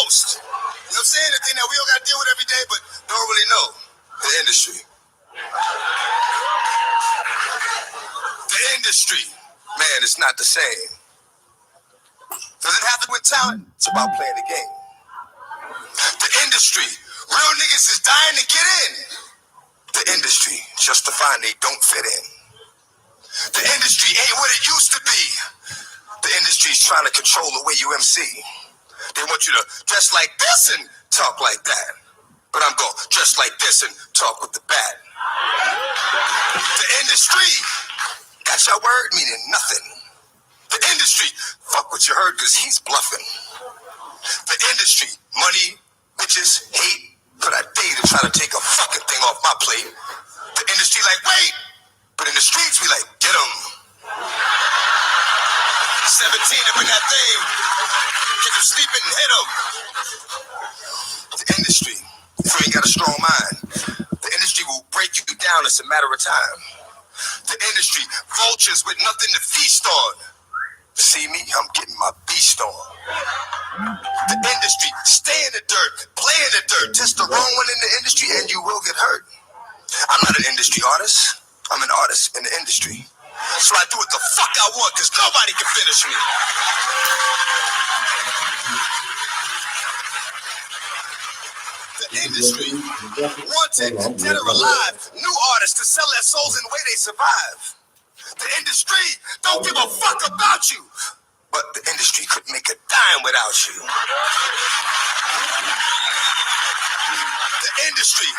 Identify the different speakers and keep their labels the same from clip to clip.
Speaker 1: most. You know what I'm saying? The thing that we all got to deal with every day, but don't really know. The industry. The industry. Man, it's not the same. Does it have to with talent? It's about playing the game. The industry. Real niggas is dying to get in. The industry. Just to find they don't fit in. The industry ain't what it used to be. The industry's trying to control the way you MC. They want you to dress like this and talk like that. But I'm going to dress like this and talk with the bat. The industry got your word meaning nothing. The industry, fuck what you heard because he's bluffing. The industry, money, bitches, hate, for that day to try to take a fucking thing off my plate. The industry like, wait. But in the streets, we like, get them. 17 up in that thing. Get them sleeping and hit them. The industry, if you ain't got a strong mind, the industry will break you down. It's a matter of time. The industry, vultures with nothing to feast on. See me, I'm getting my beast on. The industry, stay in the dirt, play in the dirt. Test the wrong one in the industry and you will get hurt. I'm not an industry artist. I'm an artist in the industry. So I do what the fuck I want because nobody can finish me. The industry, wanted, dead or alive, new artists to sell their souls in the way they survive. The industry don't give a fuck about you. But the industry couldn't make a dime without you. The industry,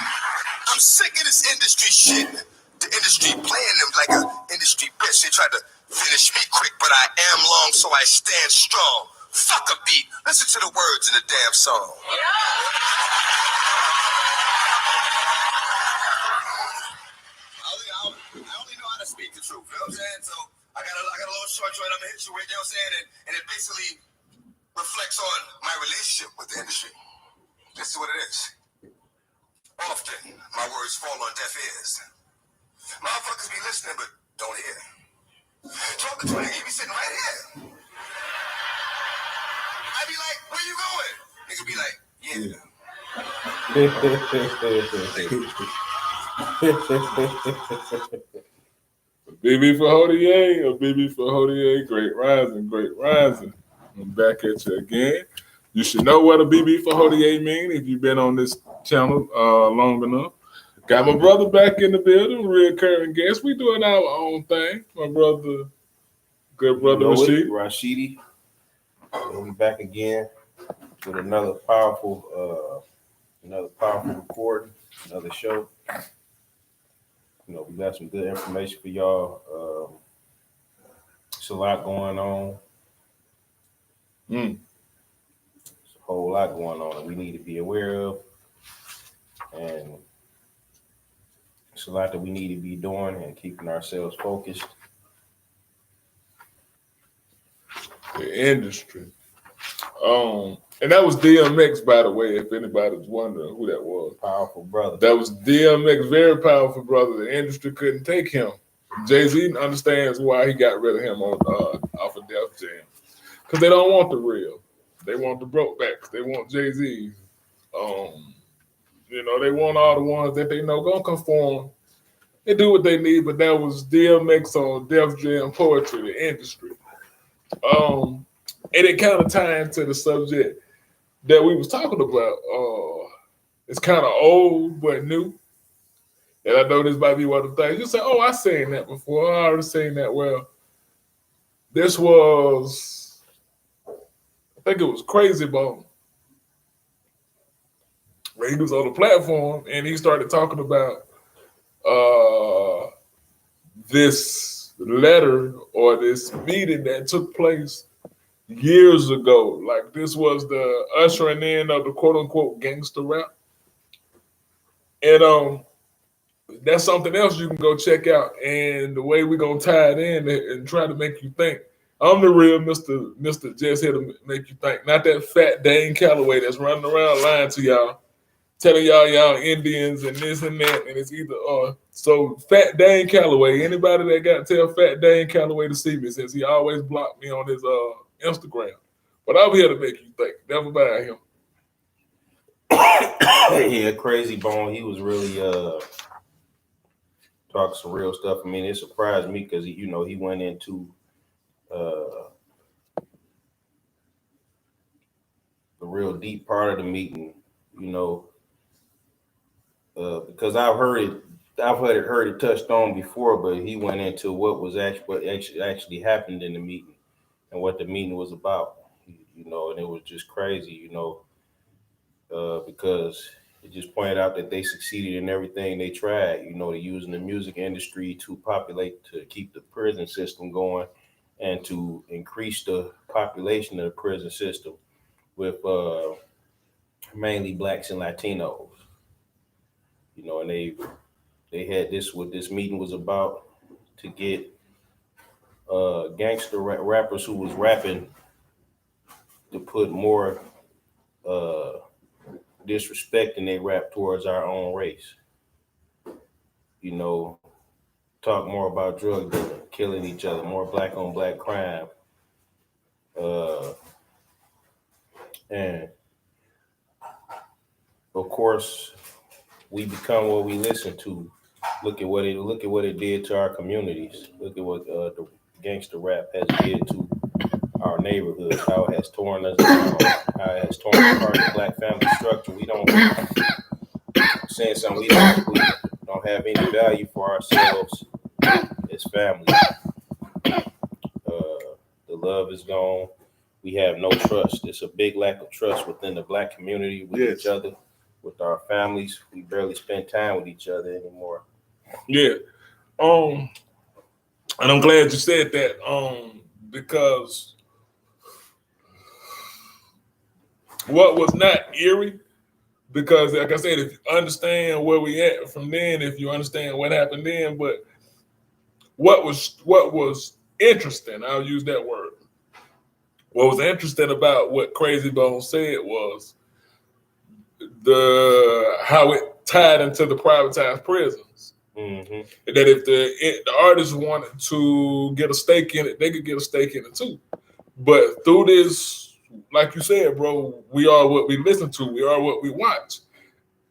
Speaker 1: I'm sick of this industry shit. The industry playing them like an industry bitch. They tried to finish me quick, but I am long, so I stand strong. Fuck a beat. Listen to the words in the damn song. I only know how to speak the truth. You know what I'm saying? So I got a little short joint I'm gonna hit you with. You know what I'm saying? And it basically reflects on my relationship with the industry. This is what it is. Often my words fall on deaf ears. Motherfuckers be listening but don't hear. Talking to a nigga, he be sitting right here. I be like, where you going? Nigga be like, yeah.
Speaker 2: BB for Hodier, or BB for Hodier, great rising, great rising. I'm back at you again. You should know what a BB for Hodier mean if you've been on this channel long enough. Got my brother back in the building, reoccurring guest. We doing our own thing. My brother, good brother
Speaker 3: Rashidi. We back again with another powerful recording, another show. You know, we got some good information for y'all. It's a lot going on. It's a whole lot going on that we need to be aware of. And it's a lot that we need to be doing and keeping ourselves focused.
Speaker 2: The industry. And that was DMX, by the way, if anybody's wondering who that was.
Speaker 3: Powerful brother.
Speaker 2: That was DMX, very powerful brother. The industry couldn't take him. JayZ understands why he got rid of him on off of Def Jam. Because they don't want the real. They want the Brokebacks. They want JayZ. You know, they want all the ones that they know gonna conform. They do what they need, but that was DMX on Def Jam Poetry, the industry. And it kind of ties into the subject that we was talking about. It's kind of old but new. And I know this might be one of the things. You say, oh, I seen that before. I already seen that. Well, this was, I think it was Crazy Bone. He was on the platform and he started talking about this letter or this meeting that took place years ago. Like this was the ushering in of the quote unquote gangster rap. And that's something else you can go check out. And the way we're gonna tie it in and try to make you think. I'm the real Mr. Just here to make you think. Not that fat Dane Calloway that's running around lying to y'all, telling y'all Indians and this and that, and it's either so Fat Dane Calloway, anybody that got to tell Fat Dane Calloway to see me since he always blocked me on his Instagram. But I'm here to make you think. Never mind him.
Speaker 3: Yeah, Crazy Bone. He was really talking some real stuff. I mean, it surprised me because he went into uh, the real deep part of the meeting. You know, because heard it touched on before, but he went into what actually happened in the meeting and what the meeting was about. And it was just crazy. Because it just pointed out that they succeeded in everything they tried. They're using the music industry to keep the prison system going and to increase the population of the prison system with mainly blacks and Latinos. And they had this what this meeting was about to get rappers who was rapping to put more uh, disrespect in their rap towards our own race. You know, talk more about drug dealing, killing each other, more black on black crime, uh, and of course, we become what we listen to. Look at what it did to our communities. Look at what the gangster rap has did to our neighborhoods. How it has torn us down. How it has torn apart the black family structure. We don't saying something we don't have any value for ourselves as family. The love is gone. We have no trust. It's a big lack of trust within the black community with each other, with our families. We barely spend time with each other anymore.
Speaker 2: Yeah. And I'm glad you said that. Because what was not eerie, because like I said, if you understand where we at from then, if you understand what happened then, but what was interesting, I'll use that word. What was interesting about what Crazy Bone said was how it tied into the privatized prisons.
Speaker 3: Mm-hmm.
Speaker 2: That if the artists wanted to get a stake in it, they could get a stake in it too. But through this, like you said, bro, we are what we listen to. We are what we watch.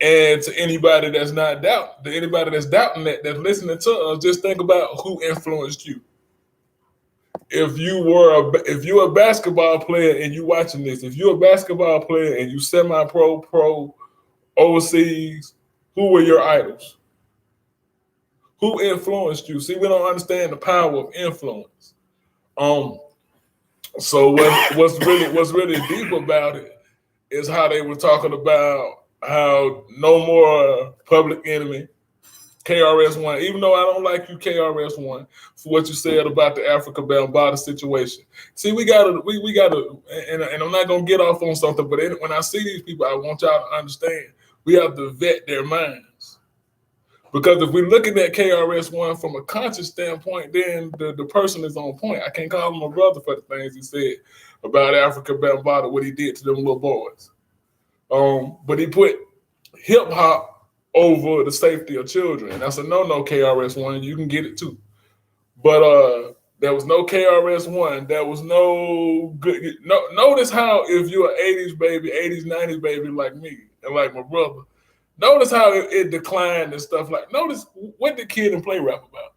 Speaker 2: And to anybody that's not doubting, anybody that's doubting that's listening to us, just think about who influenced you. If you're a basketball player and you watching this, if you're a basketball player and you semi-pro, overseas, who were your idols? Who influenced you? See, we don't understand the power of influence. So what's really deep about it is how they were talking about how no more Public Enemy, KRS-One. Even though I don't like you, KRS-One, for what you said about the Africa Bambaataa situation. See, we gotta, and I'm not gonna get off on something, but when I see these people, I want y'all to understand we have to vet their minds. Because if we're looking at KRS-One from a conscious standpoint, then the person is on point. I can't call him a brother for the things he said about Africa Bambaataa, what he did to them little boys. But he put hip hop over the safety of children. That's a no, KRS-One. You can get it too. But there was no KRS-One. There was no good. Notice how if you're an 80s baby, 80s, 90s baby like me and like my brother, notice how it declined and stuff like. Notice what did Kid and Play rap about?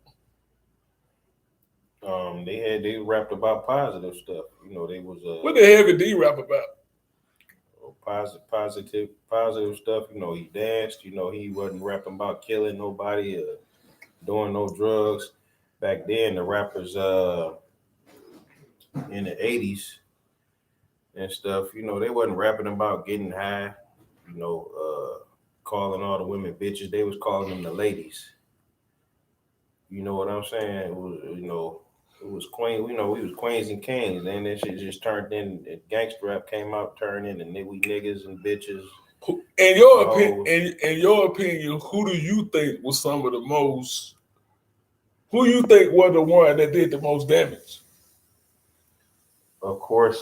Speaker 3: They rapped about positive stuff. They was
Speaker 2: what did Heavy D rap about?
Speaker 3: Positive stuff. He danced. He wasn't rapping about killing nobody or doing no drugs. Back then, the rappers in the 80s and stuff, they wasn't rapping about getting high. Calling all the women bitches. They was calling them the ladies. You know what I'm saying? It was queen. We was queens and kings. And that shit just turned in. Gangster rap came out, turned into we niggas and bitches.
Speaker 2: In your opinion, who do you think was some of the most? Who you think were the one that did the most damage?
Speaker 3: Of course,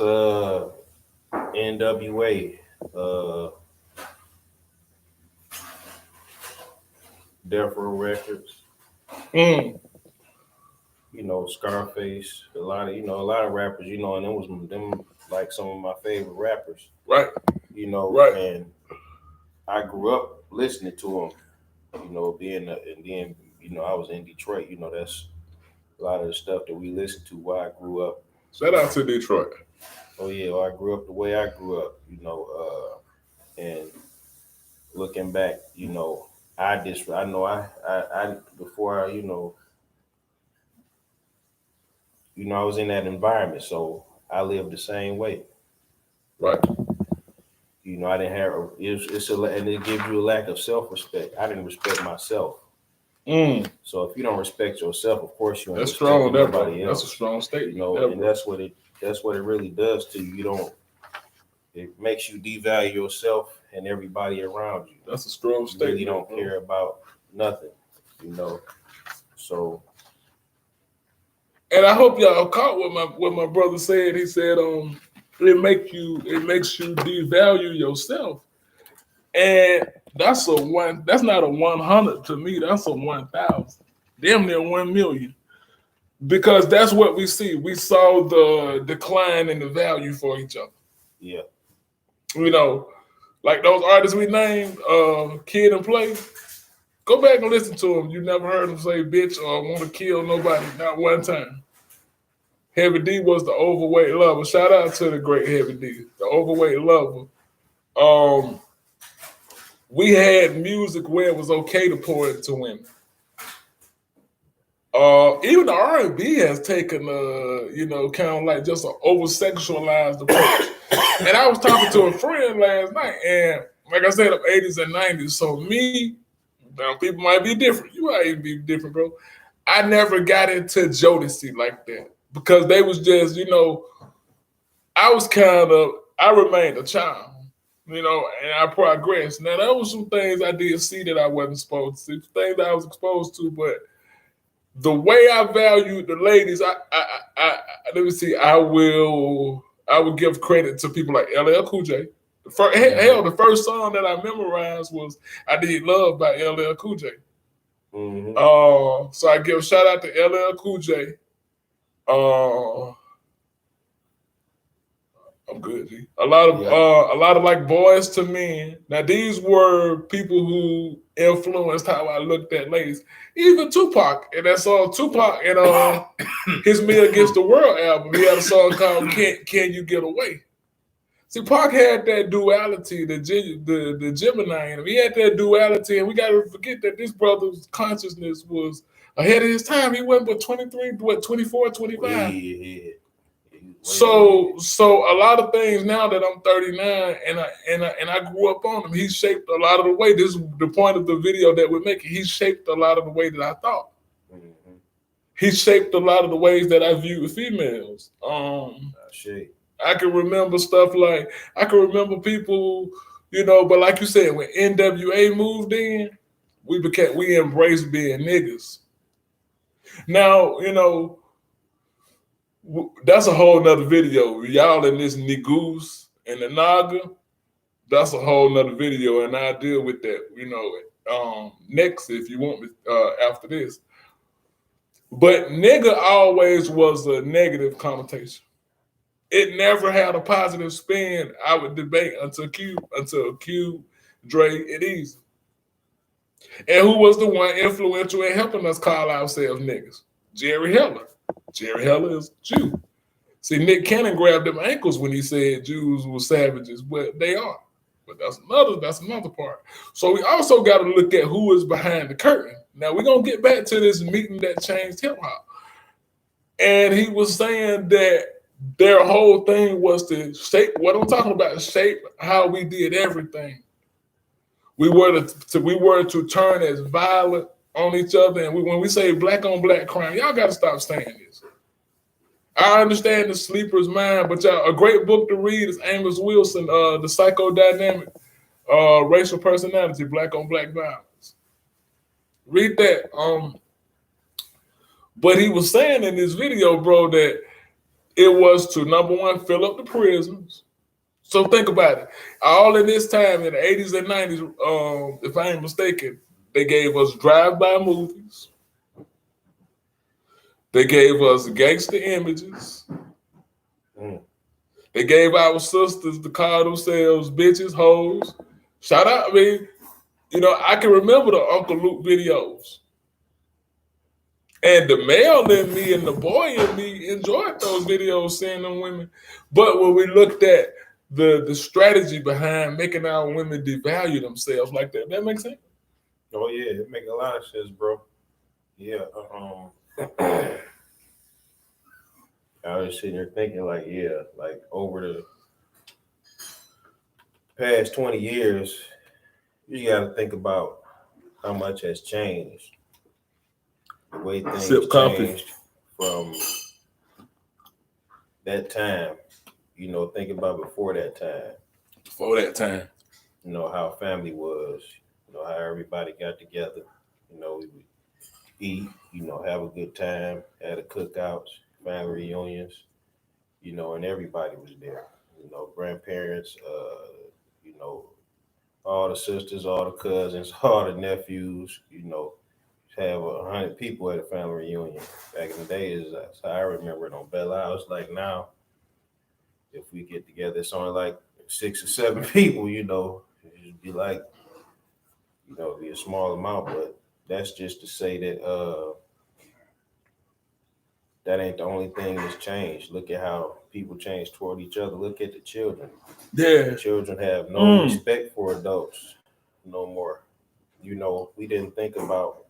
Speaker 3: NWA, Death Row Records. Scarface, a lot of rappers, and them like some of my favorite rappers.
Speaker 2: Right.
Speaker 3: Right. And I grew up listening to him. You know, and then I was in Detroit. You know, that's a lot of the stuff that we listened to while I grew up.
Speaker 2: Shout out to Detroit.
Speaker 3: Oh yeah, well, I grew up the way I grew up. And looking back, I know I before I was in that environment, so I lived the same way.
Speaker 2: Right.
Speaker 3: I didn't have and it gives you a lack of self-respect. I didn't respect myself. So if you don't respect yourself, of course you don't
Speaker 2: That's
Speaker 3: respect
Speaker 2: strong.
Speaker 3: nobody else.
Speaker 2: That's a strong statement.
Speaker 3: And that's what it really does to you. It makes you devalue yourself and everybody around you.
Speaker 2: That's a strong statement.
Speaker 3: You really don't care about nothing, So.
Speaker 2: And I hope y'all caught what my brother said. He said, it makes you devalue yourself. And that's not a 100 to me. That's a 1,000. Damn near 1 million. Because that's what we see. We saw the decline in the value for each other.
Speaker 3: Yeah.
Speaker 2: Like those artists we named, Kid and Play. Go back and listen to them. You never heard them say bitch or want to kill nobody, not one time. Heavy D was the overweight lover. Shout out to the great Heavy D, the overweight lover. We had music where it was okay to pour it to women. Even the R&B has taken, kind of like just an over-sexualized approach. And I was talking to a friend last night, and like I said, of 80s and 90s. So me, people might be different. You might be different, bro. I never got into Jodeci like that because they was just, I remained a child, and I progressed. Now, there was some things I did see that I wasn't supposed to see, things I was exposed to, but the way I valued the ladies, let me see, I would give credit to people like LL Cool J. The first song that I memorized was I Need Love by LL Cool J.
Speaker 3: Mm-hmm.
Speaker 2: So I give a shout out to LL Cool J. I'm good, G. A lot of like Boys to Men. Now these were people who influenced how I looked at ladies. Even Tupac, and that song Tupac and his Me Against the World album. He had a song called "Can You Get Away." See, Pac had that duality, the Gemini in him. He had that duality, and we got to forget that this brother's consciousness was ahead of his time. He went, 24, 25?
Speaker 3: Yeah.
Speaker 2: So a lot of things now that I'm 39 and I grew up on him, he shaped a lot of the way. This is the point of the video that we're making. He shaped a lot of the way that I thought.
Speaker 3: Mm-hmm.
Speaker 2: He shaped a lot of the ways that I viewed females. I can remember stuff like, I can remember people, but like you said, when NWA moved in, we embraced being niggas. Now, that's a whole nother video. Y'all in this Nigoose and the Naga, that's a whole nother video, and I'll deal with that, next if you want me after this. But nigga always was a negative connotation. It never had a positive spin. I would debate until Q, Dre, and Easy. And who was the one influential in helping us call ourselves niggas? Jerry Heller. Jerry Heller is Jew. See, Nick Cannon grabbed them ankles when he said Jews were savages, but they are. But that's another part. So we also got to look at who is behind the curtain. Now we're gonna get back to this meeting that changed hip hop. And he was saying that their whole thing was to shape what I'm talking about, shape how we did everything. We were to turn as violent on each other, and when we say black on black crime, y'all got to stop saying this. I understand the sleeper's mind, but y'all, a great book to read is Amos Wilson, The Psychodynamic Racial Personality, Black on Black Violence. Read that. But he was saying in this video, bro, that it was to, number one, fill up the prisons. So think about it. All in this time in the 80s and 90s, if I ain't mistaken, they gave us drive-by movies. They gave us gangster images. They gave our sisters to call themselves bitches, hoes, Shout out, I mean, I can remember the Uncle Luke videos. And the male in me and the boy in me enjoyed those videos, seeing them women. But when we looked at the strategy behind making our women devalue themselves like that makes sense?
Speaker 3: Oh yeah, it make a lot of sense, bro. Yeah. I was sitting there thinking like, yeah, like over the past 20 years, you got to think about how much has changed. The way things changed from that time. Think about before that time.
Speaker 2: Before that time.
Speaker 3: How family was. How everybody got together. We would eat, have a good time, had a cookouts, family reunions, and everybody was there. Grandparents, all the sisters, all the cousins, all the nephews, have 100 people at a family reunion. Back in the days, so I remember it on Belle Isle. It's like now, if we get together, it's only like 6 or 7 people, it'd be like, it'd be a small amount, but that's just to say that that ain't the only thing that's changed. Look at how people change toward each other. Look at the children.
Speaker 2: Yeah.
Speaker 3: The children have no respect for adults no more. We didn't think about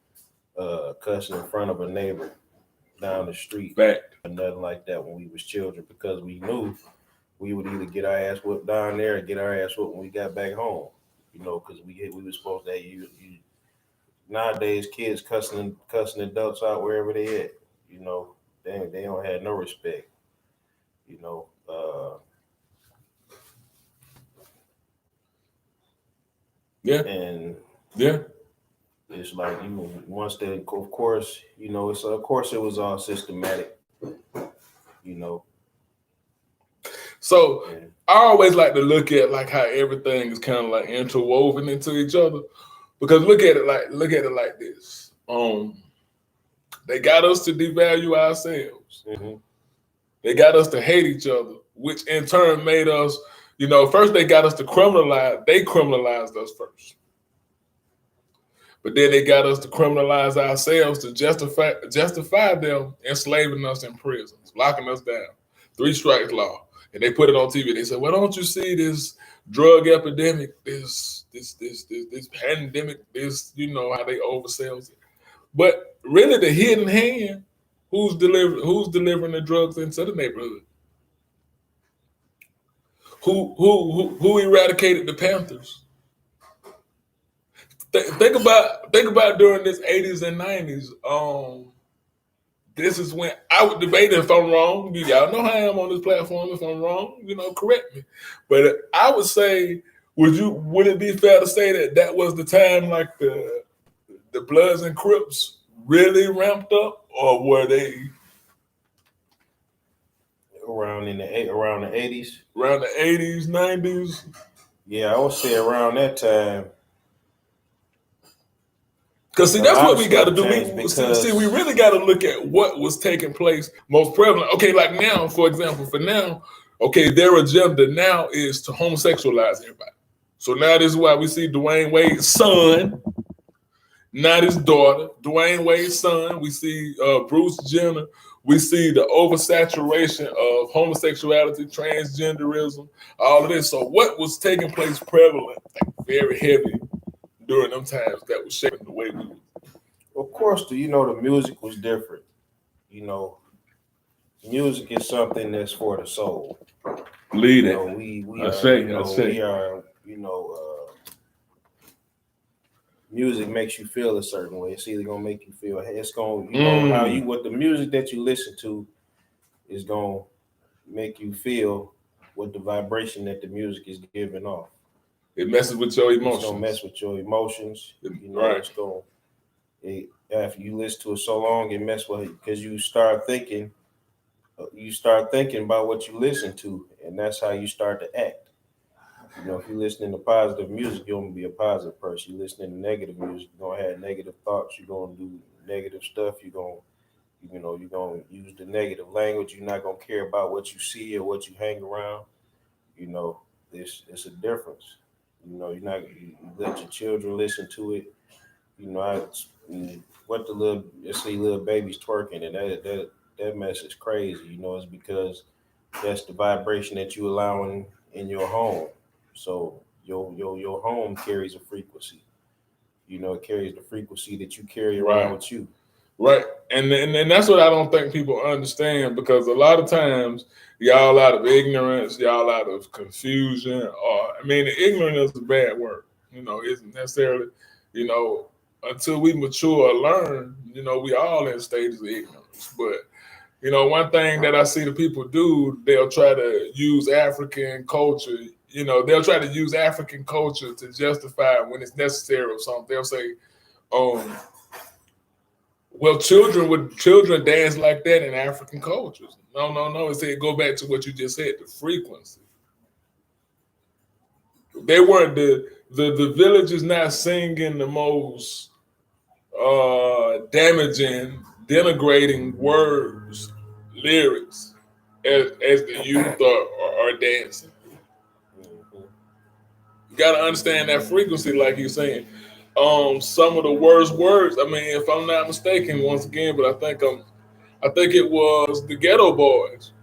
Speaker 3: cussing in front of a neighbor down the street
Speaker 2: Fact.
Speaker 3: or nothing like that when we was children, because we knew we would either get our ass whooped down there or get our ass whooped when we got back home. Because we were supposed to have nowadays kids cussing adults out wherever they at. They don't have no respect.
Speaker 2: Yeah.
Speaker 3: And
Speaker 2: yeah.
Speaker 3: It's like once that, of course, it was all systematic,
Speaker 2: So I always like to look at like how everything is kind of like interwoven into each other, because look at it like this. They got us to devalue ourselves.
Speaker 3: Mm-hmm.
Speaker 2: They got us to hate each other, which in turn made us, first they got us to criminalize. They criminalized us first. But then they got us to criminalize ourselves to justify them enslaving us in prisons, locking us down. 3 strikes law. And they put it on TV. They said, well, don't you see this drug epidemic, this pandemic, this, how they oversell it. But really the hidden hand, who's delivering the drugs into the neighborhood? Who eradicated the Panthers? Think about during this 80s and 90s. This is when I would debate if I'm wrong. Y'all know how I am on this platform. If I'm wrong, correct me. But I would say, would it be fair to say that was the time like the Bloods and Crips really ramped up, or were they
Speaker 3: around the 80s?
Speaker 2: Around the 80s, 90s?
Speaker 3: Yeah, I would say around that time.
Speaker 2: Because see, that's what we got to do. We really got to look at what was taking place most prevalent. Okay, like now, for example, their agenda now is to homosexualize everybody. So now this is why we see Dwayne Wade's son, not his daughter. Dwayne Wade's son. We see Bruce Jenner. We see the oversaturation of homosexuality, transgenderism, all of this. So what was taking place prevalent, like very heavy during them times that was shaping the way we were?
Speaker 3: Of course, the music was different. Music is something that's for the soul.
Speaker 2: Lead it.
Speaker 3: Music makes you feel a certain way. It's either gonna make you feel. It's gonna, what the music that you listen to is gonna make you feel what the vibration that the music is giving off.
Speaker 2: It messes with your emotions.
Speaker 3: It's gonna mess with your emotions.
Speaker 2: Right.
Speaker 3: It's gonna. After you listen to it so long, it mess with it because you start thinking about what you listen to, and that's how you start to act. If you're listening to positive music, you're gonna be a positive person. You're listening to negative music, you're gonna have negative thoughts. You're gonna do negative stuff. You're gonna use the negative language. You're not gonna care about what you see or what you hang around. It's a difference. You know, you let your children listen to it. You know, what the little let's see little babies twerking, and that mess is crazy. You know, it's because that's the vibration that you allowing in your home. So your home carries a frequency. You know, it carries the frequency that you carry around
Speaker 2: Right.
Speaker 3: with you.
Speaker 2: Right. And that's what I don't think people understand, because a lot of times y'all out of ignorance, y'all out of confusion, or I mean, ignorance is a bad word. You know, isn't necessarily, you know, until we mature or learn, you know, we all in stages of ignorance. But you know, one thing that I see the people do, they'll try to use African culture. You know, they'll try to use African culture to justify when it's necessary or something. They'll say, um, well, children dance like that in African cultures. No. It said go back to what you just said, the frequency. They weren't the village is not singing the most damaging, denigrating words, lyrics as the youth are dancing. You gotta understand that frequency, like you're saying. Some of the worst words, I mean, if I'm not mistaken, once again, but I think it was the Ghetto Boys.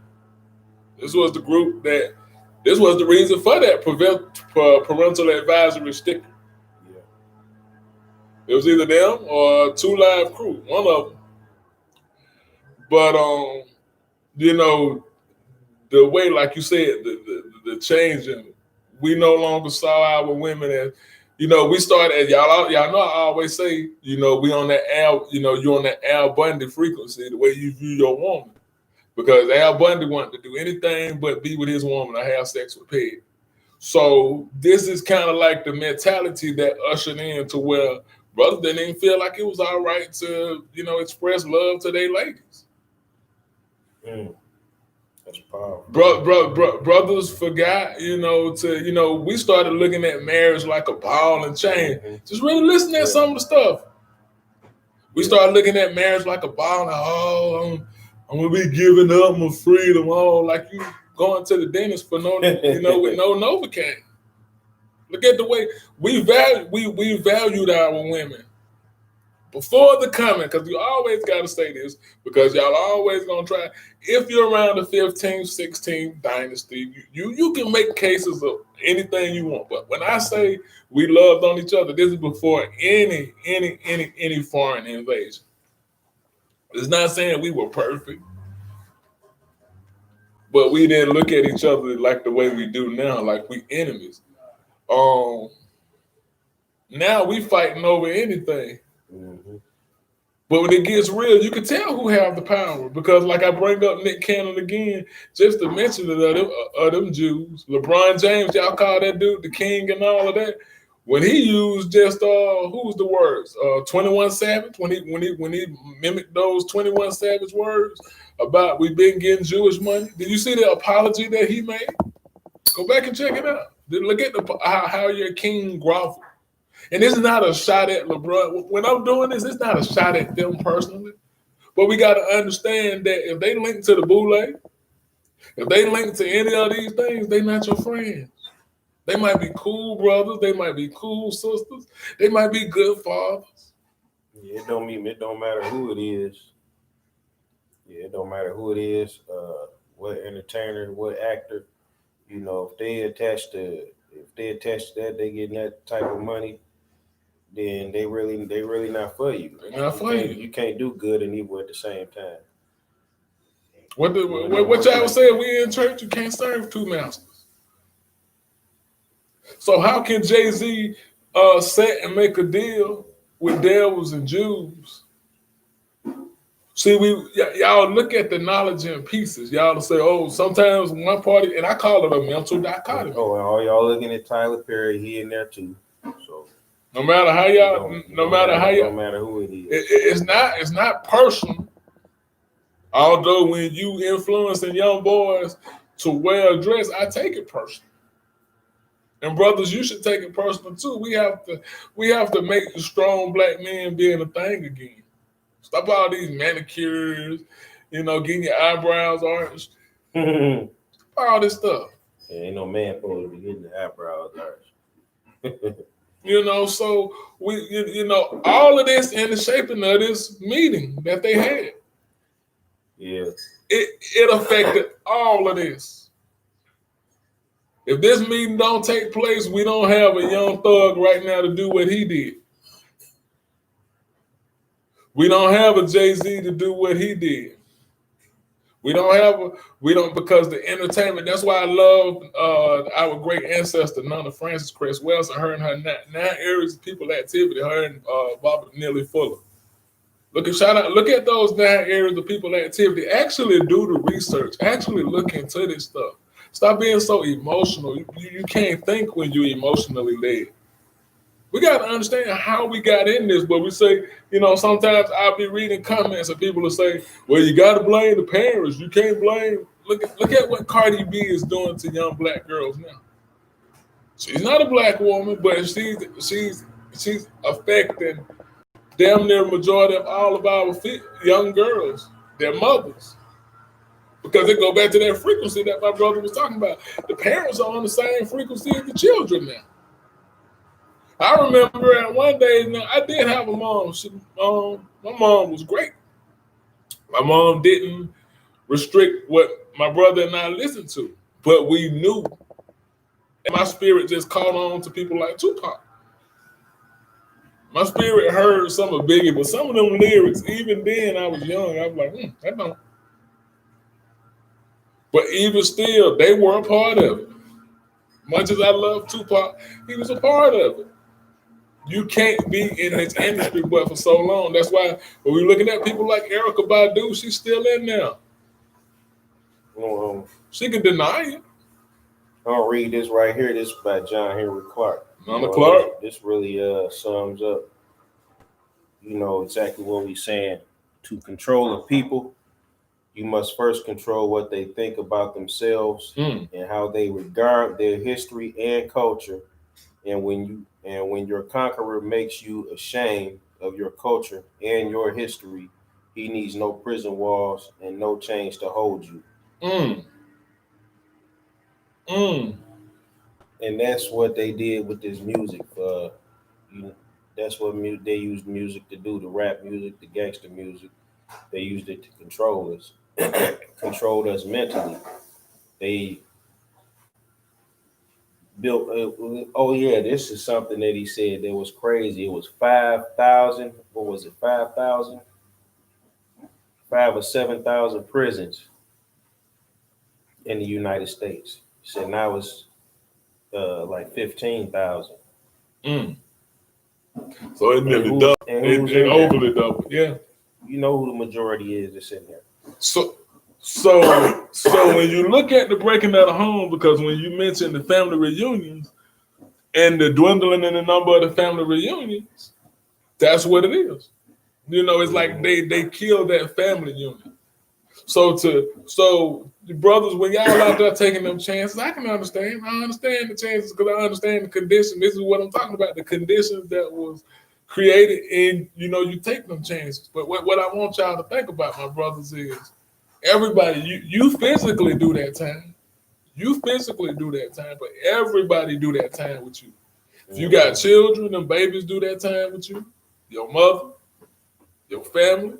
Speaker 2: This was the group this was the reason for that parental advisory sticker.
Speaker 3: Yeah.
Speaker 2: It was either them or Two Live Crew, one of them. But you know, the way, like you said, the changing, we no longer saw our women as, you know, we started as y'all know I always say, you know, we on that you're on that Al Bundy frequency, the way you view your woman. Because Al Bundy wanted to do anything but be with his woman or have sex with Peg. So this is kind of like the mentality that ushered in to where brothers didn't even feel like it was all right to, you know, express love to their ladies.
Speaker 3: That's powerful.
Speaker 2: Brothers forgot, you know, we started looking at marriage like a ball and chain.
Speaker 3: Mm-hmm.
Speaker 2: Just really listen at some of the stuff. We started looking at marriage like a ball and I'm gonna be giving up my freedom, like you going to the dentist for no, with no Novocaine. Look at the way we valued our women before the coming, because you always got to say this, because y'all always gonna try. If you're around the 15th, 16th dynasty, you can make cases of anything you want. But when I say we loved on each other, this is before any foreign invasion. It's not saying we were perfect, but we didn't look at each other like the way we do now, like we enemies. Now we fighting over anything.
Speaker 3: Mm-hmm.
Speaker 2: But when it gets real, you can tell who have the power, because, like I bring up Nick Cannon again, just to mention it of them Jews. LeBron James, y'all call that dude the king and all of that. When he used just who's the words? 21 Savage, when he mimicked those 21 Savage words about we been getting Jewish money. Did you see the apology that he made? Go back and check it out. Look at how your king groveled. And this is not a shot at LeBron. When I'm doing this, it's not a shot at them personally. But we got to understand that if they link to the boule, if they link to any of these things, they not your friends. They might be cool brothers. They might be cool sisters. They might be good fathers.
Speaker 3: Yeah, it don't matter who it is. Yeah, it don't matter who it is. What entertainer, what actor. You know, if they attach to that, they getting that type of money, then they really not for you.
Speaker 2: They're not for you.
Speaker 3: You can't do good and evil at the same time.
Speaker 2: What y'all saying? We in church, you can't serve two masters. So how can JayZ set and make a deal with devils and Jews? See, y'all look at the knowledge in pieces. Y'all say, oh, sometimes one party, and I call it a mental dichotomy.
Speaker 3: Oh, and all y'all looking at Tyler Perry, he in there too. So
Speaker 2: no matter how y'all, no matter
Speaker 3: who it is,
Speaker 2: it's not personal. Although when you influencing young boys to wear a dress, I take it personal. And brothers, you should take it personal too. We have to make the strong black men being a thing again. Stop all these manicures, getting your eyebrows arched. Stop all this stuff.
Speaker 3: ain't no man supposed to be getting the eyebrows arched.
Speaker 2: You know, so you know, all of this in the shaping of this meeting that they had.
Speaker 3: Yeah.
Speaker 2: It affected all of this. If this meeting don't take place, we don't have a young thug right now to do what he did. We don't have a JayZ to do what he did. We don't because the entertainment. That's why I love our great ancestor Nana Francis Cress Wells and her and her nine areas of people activity. Her and Barbara Neely Fuller. Look at those 9 areas of people activity. Actually do the research. Actually look into this stuff. Stop being so emotional. You can't think when you're emotionally led. We got to understand how we got in this, but we say, you know, sometimes I'll be reading comments and people will say, well, you got to blame the parents. You can't blame. Look at what Cardi B is doing to young black girls now. She's not a black woman, but she's affecting damn near majority of all of our young girls, their mothers. Because it go back to that frequency that my brother was talking about. The parents are on the same frequency as the children now. I remember at one day, I did have a mom. My mom was great. My mom didn't restrict what my brother and I listened to, but we knew. And my spirit just caught on to people like Tupac. My spirit heard some of Biggie, but some of them lyrics, even then I was young, I was like, that don't. But even still, they were a part of it. Much as I love Tupac, he was a part of it. You can't be in this industry but for so long. That's why when we're looking at people like Erykah Badu, she's still in there. She can deny it.
Speaker 3: I'll read this right here. This is by John Henry Clark.
Speaker 2: Clark.
Speaker 3: This really sums up, you know, exactly what we're saying. To control a people, you must first control what they think about themselves and how they regard their history and culture. And when your conqueror makes you ashamed of your culture and your history, he needs no prison walls and no chains to hold you. And that's what they did with this music. That's what they used music to do, the rap music, the gangster music. They used it to control us, controlled us mentally. They built, this is something that he said that was crazy. It was 5,000, what was it, 5,000? 5 or 7,000 prisons in the United States. He said now it's like 15,000.
Speaker 2: So it nearly doubled. It overly doubled. Yeah.
Speaker 3: You know who the majority is that's in there.
Speaker 2: So when you look at the breaking of the home, because when you mentioned the family reunions and the dwindling in the number of the family reunions, that's what it is. You know, it's like they killed that family unit. So the brothers, when y'all out there taking them chances, I can understand. I understand the chances because I understand the condition. This is what I'm talking about, the conditions that was created, and you know, you take them chances. But what I want y'all to think about, my brothers, is everybody, you physically do that time. You physically do that time, but everybody do that time with you. If you got children and babies do that time with you, your mother, your family.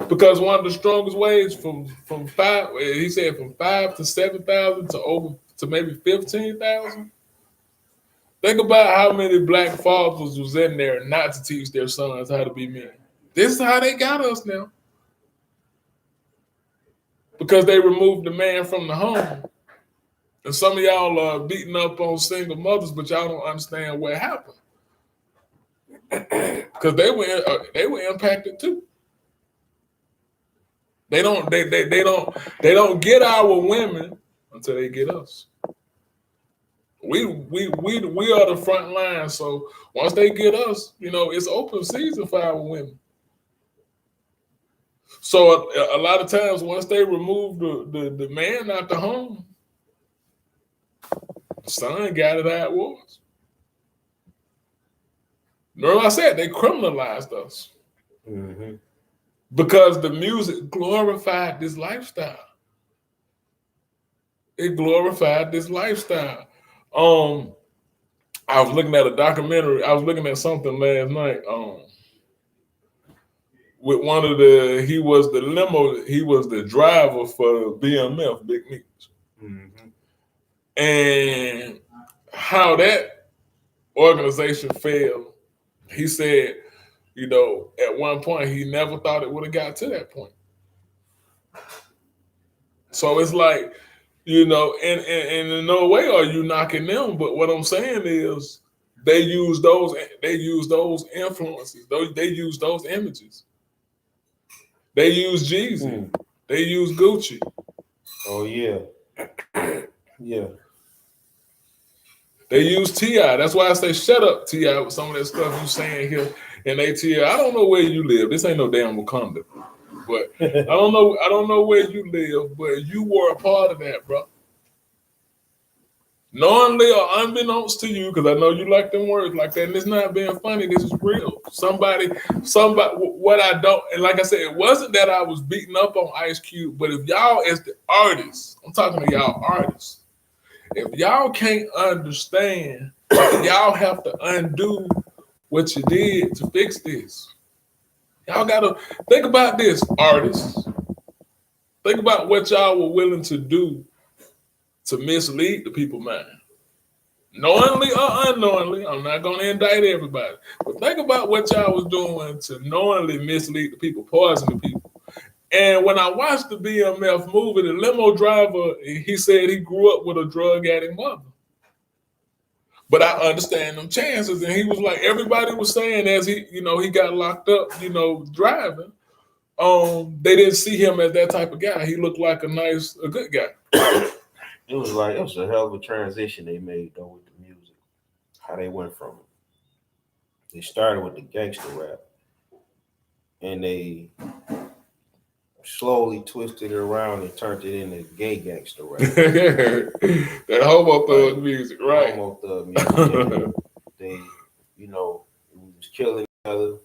Speaker 2: Because one of the strongest ways from 5, he said from 5 to 7,000 to maybe 15,000. Think about how many black fathers was in there not to teach their sons how to be men. This is how they got us now. Because they removed the man from the home. And some of y'all are beating up on single mothers, but y'all don't understand what happened. Because they were impacted too. They don't get our women until they get us. We are the front line. So once they get us, you know, it's open season for our women. So a lot of times once they remove the man out the home, the son got it how it was. Remember I said they criminalized us. Because the music glorified this lifestyle. It glorified this lifestyle. I was looking at a documentary. I was looking at something last night. With one of he was the driver for BMF, Big Meats, and how that organization failed. He said, at one point he never thought it would have got to that point. So it's like, and in no way are you knocking them, but what I'm saying is they use those influences, they use those images. They use JayZ, they use Gucci.
Speaker 3: Oh yeah, yeah.
Speaker 2: They use T.I. That's why I say shut up, T.I. with some of that stuff you saying here in ATL. I don't know where you live. This ain't no damn Wakanda. But I don't know where you live, but you were a part of that, bro. Knowingly or unbeknownst to you, because I know you like them words like that, and it's not being funny, this is real. Somebody, what I don't, and like I said, it wasn't that I was beating up on Ice Cube, but if y'all as the artists, I'm talking to y'all artists, if y'all can't understand, y'all have to undo what you did to fix this. Y'all gotta think about this, artists. Think about what y'all were willing to do to mislead the people's mind. Knowingly or unknowingly, I'm not gonna indict everybody, but think about what y'all was doing to knowingly mislead the people, poison the people. And when I watched the BMF movie, the limo driver, he said he grew up with a drug addict mother. But I understand them chances. And he was like, everybody was saying as he got locked up, driving, they didn't see him as that type of guy. He looked like a good guy.
Speaker 3: It was a hell of a transition they made though with the music. How they went from it. They started with the gangster rap. And they slowly twisted it around and turned it into gay gangster rap.
Speaker 2: That homo thug music, right?
Speaker 3: Homo thug music. They, it was killing each other.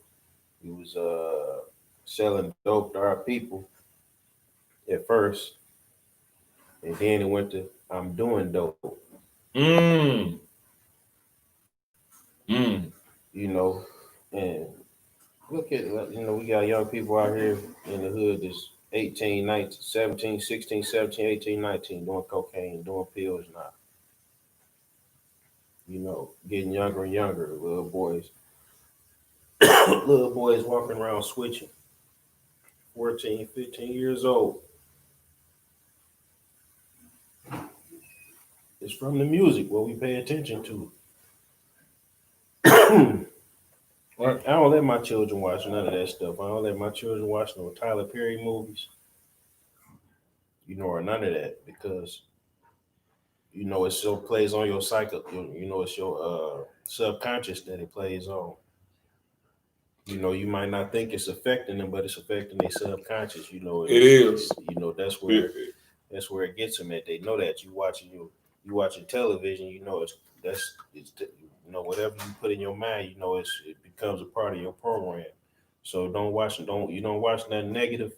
Speaker 3: It was selling dope to our people at first. And then it went to I'm doing dope. And look at, we got young people out here in the hood that's 18, 19, 17, 16, 17, 18, 19, doing cocaine, doing pills now. Getting younger and younger, little boys. Little boys walking around switching. 14, 15 years old. It's from the music, what we pay attention to.
Speaker 2: Right.
Speaker 3: I don't let my children watch none of that stuff. I don't let my children watch no Tyler Perry movies, or none of that, because it still plays on your cycle. It's your subconscious that it plays on. You might not think it's affecting them, but it's affecting their subconscious.
Speaker 2: It is.
Speaker 3: That's where it gets them at. They know that you watching television. It's whatever you put in your mind. It becomes a part of your program. So don't watch nothing negative.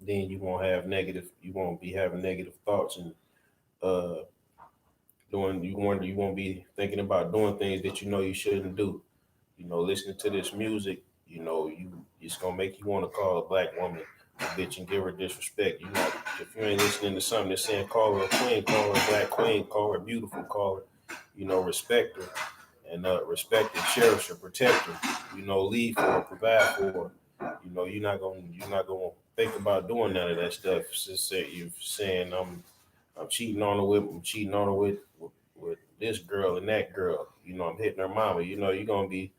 Speaker 3: Then you won't have negative. You won't be having negative thoughts and you won't be thinking about doing things that you shouldn't do. Listening to this music, it's gonna make you want to call a black woman a bitch and give her disrespect. If you ain't listening to something that's saying call her a queen, call her a black queen, call her beautiful, call her, respect her and respect and cherish her, protect her, lead for her, provide for her. You're not gonna think about doing none of that stuff. Just say you're saying I'm cheating on her with this girl and that girl. I'm hitting her mama. You're gonna be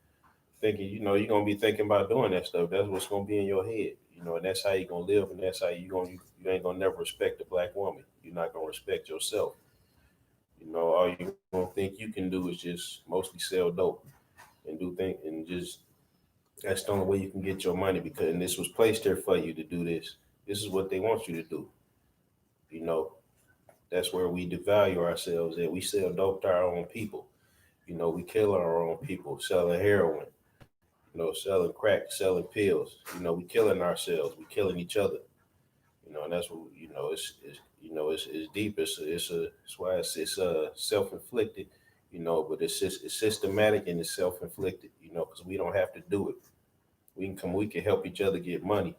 Speaker 3: thinking about doing that stuff. That's what's gonna be in your head. And that's how you're gonna live, and that's how you ain't gonna never respect a black woman. You're not gonna respect yourself. All you gonna think you can do is just mostly sell dope and do things, and just that's the only way you can get your money, because and this was placed there for you to do this. This is what they want you to do. That's where we devalue ourselves, that we sell dope to our own people. We kill our own people, selling heroin, selling crack, selling pills. We killing ourselves, we killing each other. And that's what it's deep. It's why it's self-inflicted. you know, but it's systematic and it's self-inflicted, you know, because we don't have to do it. We can help each other get money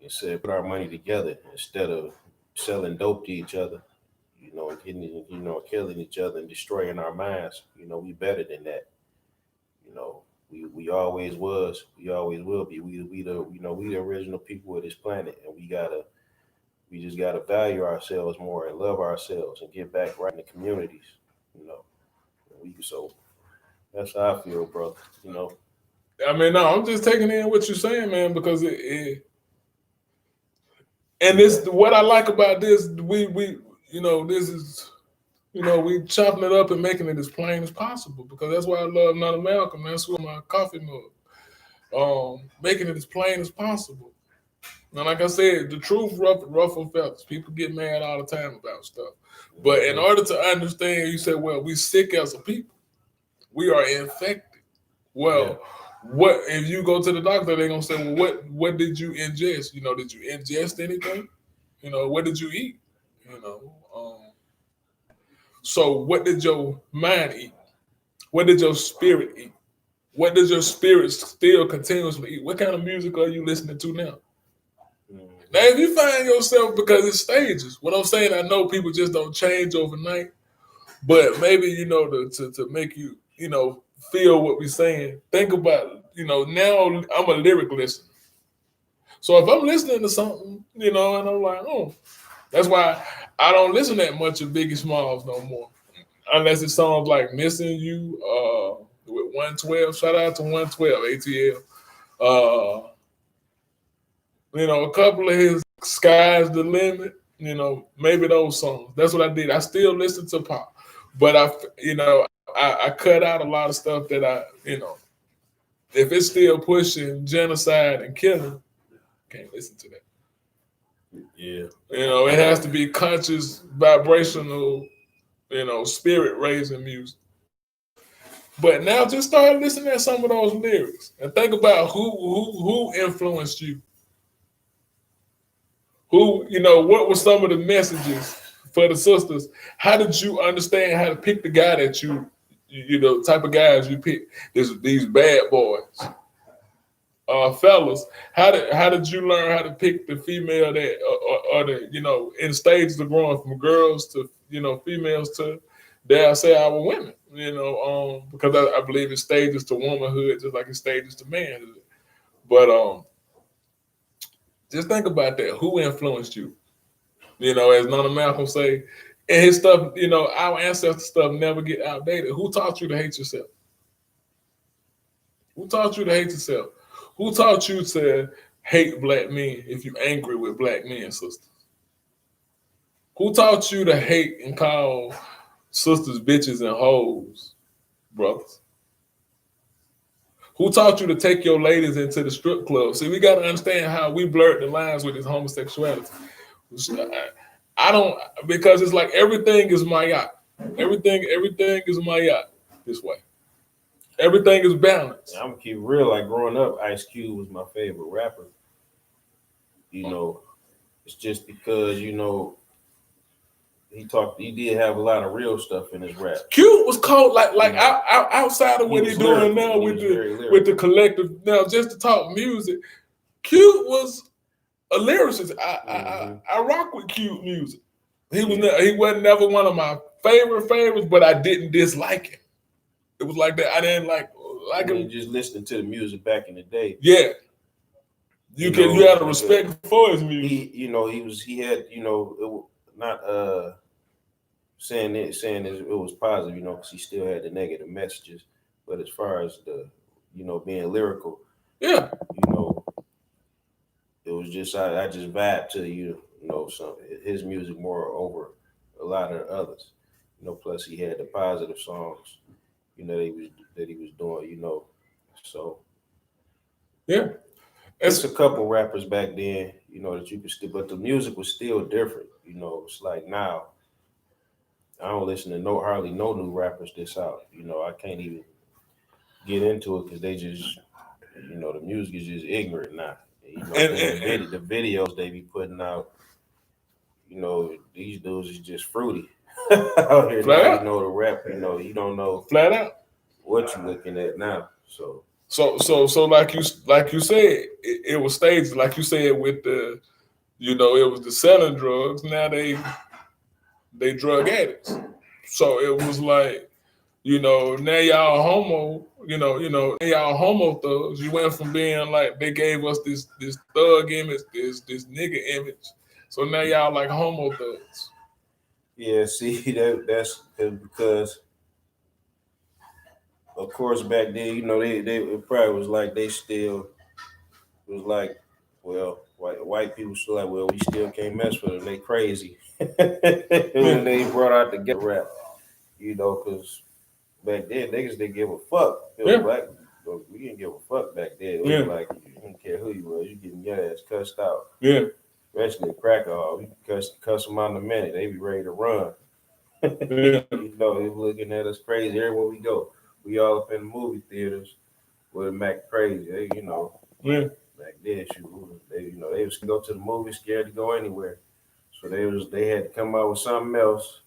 Speaker 3: instead of put our money together instead of selling dope to each other, you know, and getting, you know, killing each other and destroying our minds. You know, we better than that. You know, we always was, we always will be. We the, you know, we the original people of this planet, and we just gotta value ourselves more and love ourselves and get back right in the communities. You know, so that's how I feel, brother. You know.
Speaker 2: I mean, no, I'm just taking in what you're saying, man, because and this what I like about this, we you know, this is, you know, we chopping it up and making it as plain as possible, because that's why I love Not a Malcolm. That's what my coffee mug. Making it as plain as possible. And like I said, the truth ruffle feathers. People get mad all the time about stuff. But in order to understand, you said, well, we sick as a people. We are infected. Well, what if you go to the doctor, they're gonna say, well, what did you ingest? You know, did you ingest anything? You know, what did you eat? You know, so what did your mind eat? What did your spirit eat? What does your spirit still continuously eat? What kind of music are you listening to now? Now, if you find yourself, because it's stages, what I'm saying, I know people just don't change overnight, but maybe, you know, to make you, you know, feel what we're saying, think about, you know, now I'm a lyric listener. So if I'm listening to something, you know, and I'm like, oh, that's why I don't listen that much of Biggie Smalls no more, unless it's songs like Missing You, with 112. Shout out to 112 ATL. You know, a couple of his Sky's the Limit, you know, maybe those songs. That's what I did. I still listen to pop, but I cut out a lot of stuff that you know, if it's still pushing genocide and killing, can't listen to that.
Speaker 3: Yeah.
Speaker 2: You know, it has to be conscious, vibrational, you know, spirit raising music. But now just start listening to some of those lyrics and think about who influenced you. Who, you know, what were some of the messages for the sisters? How did you understand how to pick the guy that you know, type of guys you pick? These bad boys. Fellas, how did you learn how to pick the female that or the, you know, in stages of growing from girls to, you know, females to, dare I say, our women, you know, because I believe in stages to womanhood just like in stages to manhood. But just think about that. Who influenced you? You know, as Nona Malcolm say, and his stuff, you know, our ancestor stuff never get outdated. Who taught you to hate yourself? Who taught you to hate yourself? Who taught you to hate black men if you're angry with black men, sisters? Who taught you to hate and call sisters bitches and hoes, brothers? Who taught you to take your ladies into the strip club? See, we got to understand how we blurred the lines with this homosexuality. I don't, because it's like everything is my yacht. Everything is my yacht this way. Everything is balanced.
Speaker 3: I'm gonna keep real. Like growing up, Ice Cube was my favorite rapper. You know, it's just because, you know, he did have a lot of real stuff in his rap.
Speaker 2: Cube was cold, like outside of what he's doing now with the collective. Now, just to talk music, Cube was a lyricist. I rock with Cube music. He wasn't never one of my favorites, but I didn't dislike him. It was like that. I didn't like him.
Speaker 3: Just listening to the music back in the day.
Speaker 2: Yeah. You had a respect for his music.
Speaker 3: He had, you know, not saying it was positive, you know, because he still had the negative messages. But as far as the, you know, being lyrical,
Speaker 2: yeah,
Speaker 3: you know, it was just I just vibe to, you know, his music more over a lot of others. You know, plus he had the positive songs, you know, that he was doing, you know. So
Speaker 2: yeah.
Speaker 3: It's a couple rappers back then, you know, that you could still, but the music was still different. You know, it's like now, I don't listen to hardly no new rappers this out. You know, I can't even get into it because they just, you know, the music is just ignorant now. You know, and the videos they be putting out, you know, these dudes is just fruity. out here
Speaker 2: Flat
Speaker 3: now,
Speaker 2: out.
Speaker 3: you know the rap, you don't know
Speaker 2: Flat out.
Speaker 3: what you're looking at now. So
Speaker 2: like you said, it was staged. Like you said with the, it was the selling drugs. Now they drug addicts. So it was like, now y'all homo, y'all homo thugs. You went from being like they gave us this thug image, this nigga image. So now y'all like homo thugs.
Speaker 3: yeah, see that's because of course back then, they it probably was like they still was like, well, white people still like, well, we still can't mess with them. They crazy. When they brought out the gangster rap, because back then niggas didn't give a fuck. It was black, but we didn't give a fuck back then. It was like you didn't care who you was, you getting your ass cussed out.
Speaker 2: Yeah.
Speaker 3: Especially cracker, we cuss them out in a minute. They be ready to run.
Speaker 2: Yeah.
Speaker 3: They looking at us crazy everywhere we go. We all up in the movie theaters with them act crazy. They,
Speaker 2: Yeah.
Speaker 3: back then, they was go to the movie scared to go anywhere. So they had to come out with something else.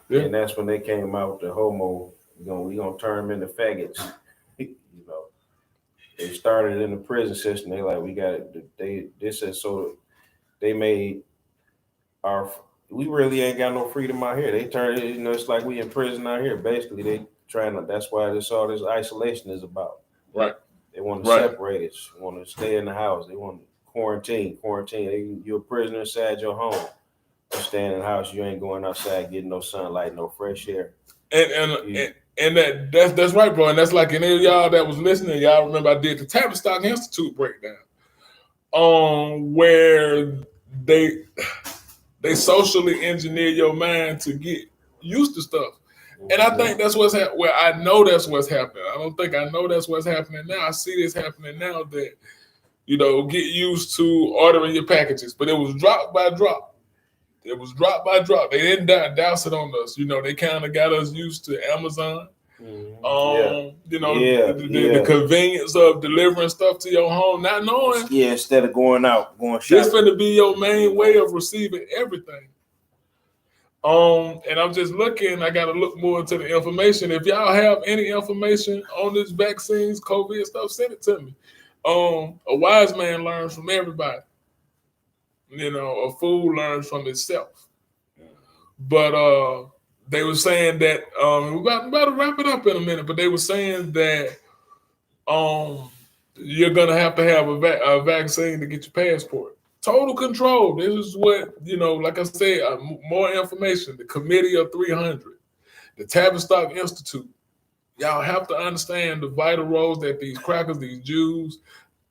Speaker 3: Yeah. And that's when they came out with the homo. We gonna turn them into faggots. They started in the prison system. They like we got it. This is so they made we really ain't got no freedom out here. They turned it, it's like we in prison out here. Basically, they trying to. That's why all this isolation is about.
Speaker 2: Right.
Speaker 3: They want to separate us. Want to stay in the house. They want to quarantine. You're a prisoner inside your home. You stay in the house. You ain't going outside getting no sunlight, no fresh air.
Speaker 2: And that's right, bro. And that's like any of y'all that was listening. Y'all remember I did the Tavistock Institute breakdown, where they socially engineer your mind to get used to stuff. And I think that's what's happening. Well, I know that's what's happening. I don't think I know that's what's happening now. I see this happening now that, get used to ordering your packages. But it was drop by drop. It was drop by drop. They didn't douse it on us. They kind of got us used to Amazon. The convenience of delivering stuff to your home, not knowing.
Speaker 3: Yeah, instead of going shopping.
Speaker 2: This finna be your main way of receiving everything. And I'm just looking, I gotta look more into the information. If y'all have any information on this vaccines, COVID stuff, send it to me. A wise man learns from everybody. A fool learns from himself. But they were saying that we're about to wrap it up in a minute, but they were saying that you're gonna have to have a vaccine to get your passport. Total control. This is what, like I said, more information. The Committee of 300, the Tavistock Institute. Y'all have to understand the vital roles that these crackers, these Jews,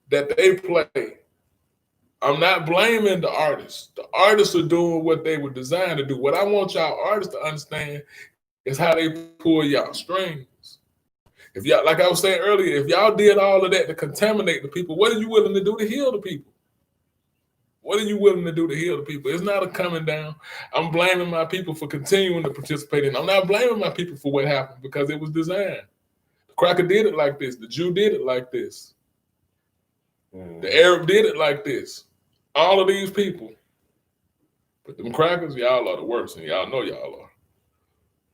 Speaker 2: that they play. I'm not blaming the artists. The artists are doing what they were designed to do. What I want y'all artists to understand is how they pull y'all strings. If y'all, like I was saying earlier, if y'all did all of that to contaminate the people, what are you willing to do to heal the people? What are you willing to do to heal the people? It's not a coming down. I'm blaming my people for continuing to participate in. I'm not blaming my people for what happened because it was designed. The cracker did it like this. The Jew did it like this. The Arab did it like this. All of these people. But them crackers, y'all are the worst, and y'all know y'all are.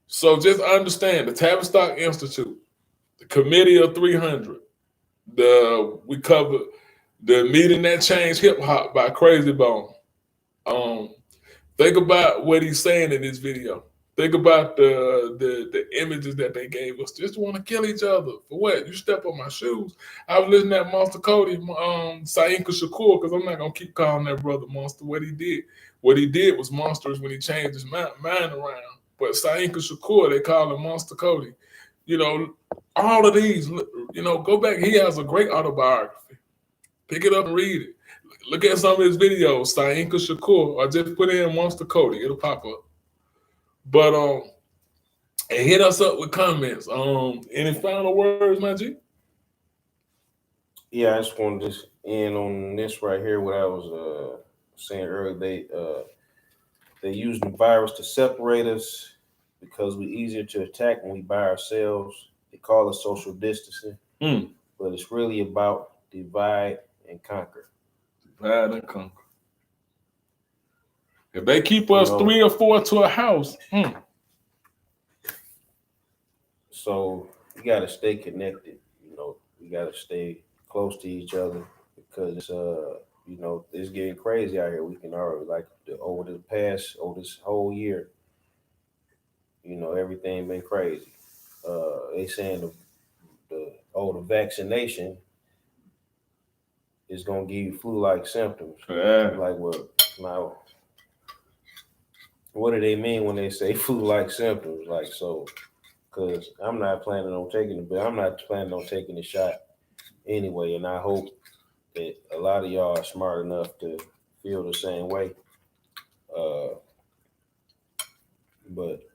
Speaker 2: So just understand the Tavistock Institute, the Committee of 300, we covered the Meeting That Changed Hip Hop by Crazy Bone. Think about what he's saying in this video. Think about the images that they gave us. Just want to kill each other. For what? You step on my shoes. I was listening to Monster Cody, Sainka Shakur, because I'm not going to keep calling that brother Monster. What he did was monstrous when he changed his mind around. But Sainka Shakur, they call him Monster Cody. All of these, go back. He has a great autobiography. Pick it up and read it. Look at some of his videos, Sainka Shakur, or just put in Monster Cody. It'll pop up. But and hit us up with comments. Any final words, my G?
Speaker 3: Yeah, I just wanted to end on this right here. What I was saying earlier, they use the virus to separate us because we're easier to attack when we by ourselves. They call it social distancing, but it's really about divide and conquer.
Speaker 2: Divide and conquer. If they keep us 3 or 4 to a house,
Speaker 3: So we gotta stay connected. We gotta stay close to each other because it's getting crazy out here. We can already over this whole year, everything been crazy. They saying the vaccination is gonna give you flu-like symptoms.
Speaker 2: Yeah.
Speaker 3: Like now, what do they mean when they say flu-like symptoms? Because I'm not planning on taking the shot anyway, and I hope that a lot of y'all are smart enough to feel the same way. But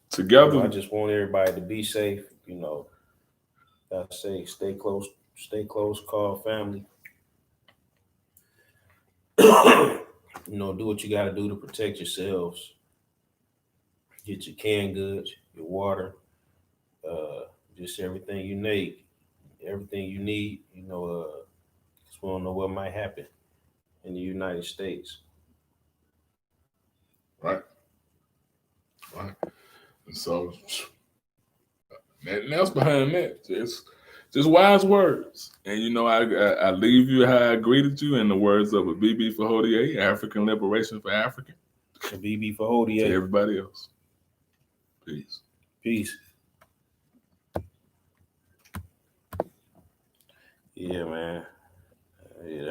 Speaker 2: together,
Speaker 3: I just want everybody to be safe. I say stay close, call family. Do what you got to do to protect yourselves. Get your canned goods, your water, just everything you need. Everything you need. Just want to know what might happen in the United States.
Speaker 2: Right. So that's behind that. Just wise words. And I leave you how I greeted you in the words of a BB for Hodier, African Liberation for Africa.
Speaker 3: A BB for Hodier.
Speaker 2: To everybody else. Peace.
Speaker 3: Peace. Yeah, man. Yeah.